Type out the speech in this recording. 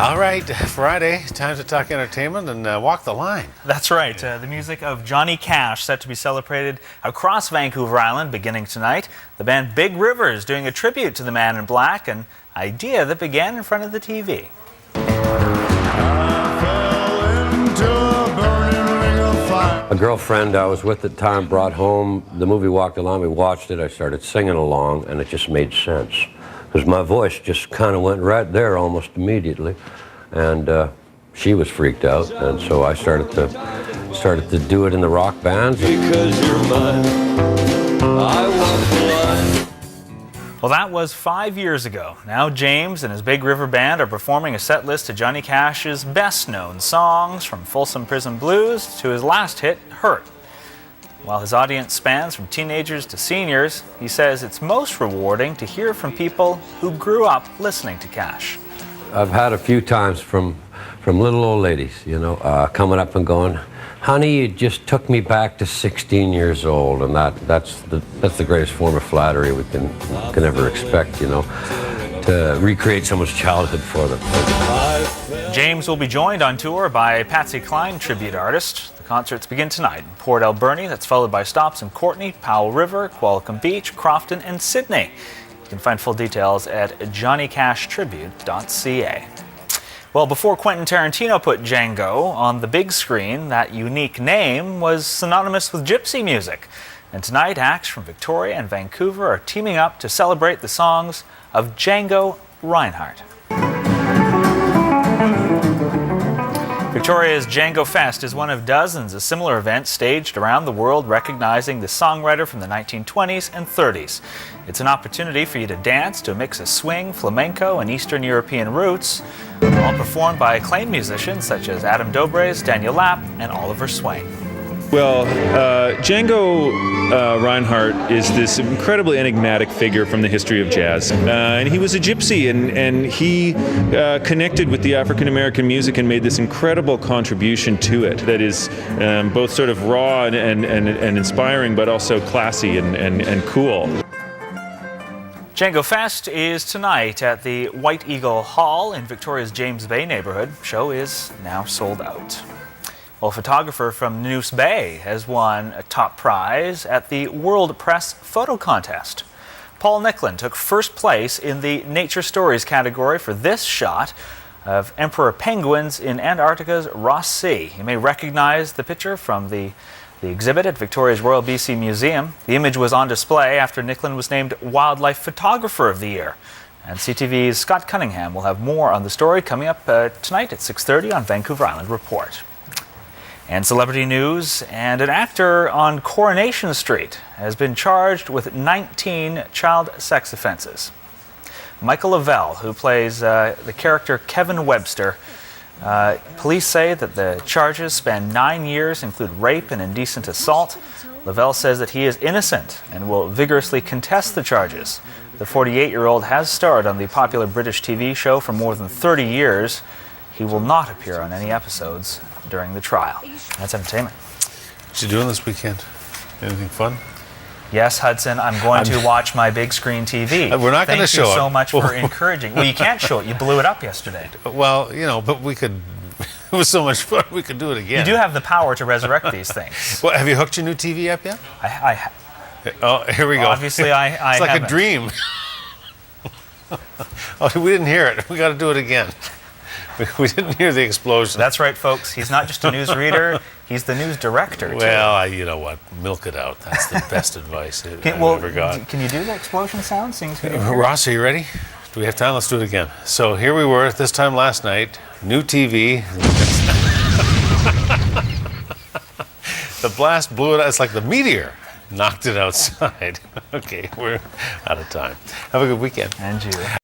All right, Friday, time to talk entertainment and walk the line. That's right. The music of Johnny Cash set to be celebrated across Vancouver Island beginning tonight. The band Big River is doing a tribute to the Man in Black, an idea that began in front of the TV. A girlfriend I was with at the time brought home the movie Walk the Line. We watched it. I started singing along, and it just made sense because my voice just kind of went right there almost immediately, and she was freaked out, and so I started to do it in the rock bands. Because you're mine, I walk the line. Well, that was 5 years ago. Now James and his Big River Band are performing a set list of Johnny Cash's best-known songs, from Folsom Prison Blues to his last hit, Hurt. While his audience spans from teenagers to seniors, he says it's most rewarding to hear from people who grew up listening to Cash. I've had a few times from little old ladies, you know, coming up and going, "Honey, you just took me back to 16 years old," and that's the greatest form of flattery we can ever expect, you know, to recreate someone's childhood for them. James will be joined on tour by Patsy Cline tribute artist. The concerts begin tonight in Port Alberni. That's followed by stops in Courtenay, Powell River, Qualicum Beach, Crofton, and Sydney. You can find full details at johnnycashtribute.ca. Well, before Quentin Tarantino put Django on the big screen, that unique name was synonymous with gypsy music. And tonight, acts from Victoria and Vancouver are teaming up to celebrate the songs of Django Reinhardt. Victoria's Django Fest is one of dozens of similar events staged around the world recognizing the songwriter from the 1920s and 30s. It's an opportunity for you to dance to a mix of swing, flamenco, and Eastern European roots, all performed by acclaimed musicians such as Adam Dobrez, Daniel Lapp, and Oliver Swain. Well, Django Reinhardt is this incredibly enigmatic figure from the history of jazz. And he was a gypsy, and he connected with the African-American music and made this incredible contribution to it that is both sort of raw and inspiring, but also classy and cool. Django Fest is tonight at the White Eagle Hall in Victoria's James Bay neighborhood. Show is now sold out. Well, a photographer from Noose Bay has won a top prize at the World Press Photo Contest. Paul Nicklin took first place in the Nature Stories category for this shot of emperor penguins in Antarctica's Ross Sea. You may recognize the picture from the exhibit at Victoria's Royal BC Museum. The image was on display after Nicklin was named Wildlife Photographer of the Year. And CTV's Scott Cunningham will have more on the story coming up tonight at 6:30 on Vancouver Island Report. And celebrity news, and an actor on Coronation Street has been charged with 19 child sex offenses. Michael Lavelle, who plays the character Kevin Webster, police say that the charges span 9 years, include rape and indecent assault. Lavelle says that he is innocent and will vigorously contest the charges. The 48-year-old has starred on the popular British TV show for more than 30 years. He will not appear on any episodes during the trial. That's entertainment. What you doing this weekend? Anything fun? Yes, Hudson, I'm going to watch my big screen TV. We're not going to show it. Thank you so much for encouraging. Well, you can't show it. You blew it up yesterday. Well, you know, but we could. It was so much fun. We could do it again. You do have the power to resurrect these things. Well, have you hooked your new TV up yet? Oh, here we go. Obviously, I It's like haven't. a dream. Oh, we didn't hear it. We got to do it again. We didn't hear the explosion. That's right, folks. He's not just a news reader. He's the news director, too. Well, you know what? Milk it out. That's the best advice I've ever got. Can you do the explosion sound? Ross, are you ready? Do we have time? Let's do it again. So here we were, this time last night. New TV. The blast blew it out. It's like the meteor knocked it outside. Okay, we're out of time. Have a good weekend. And you.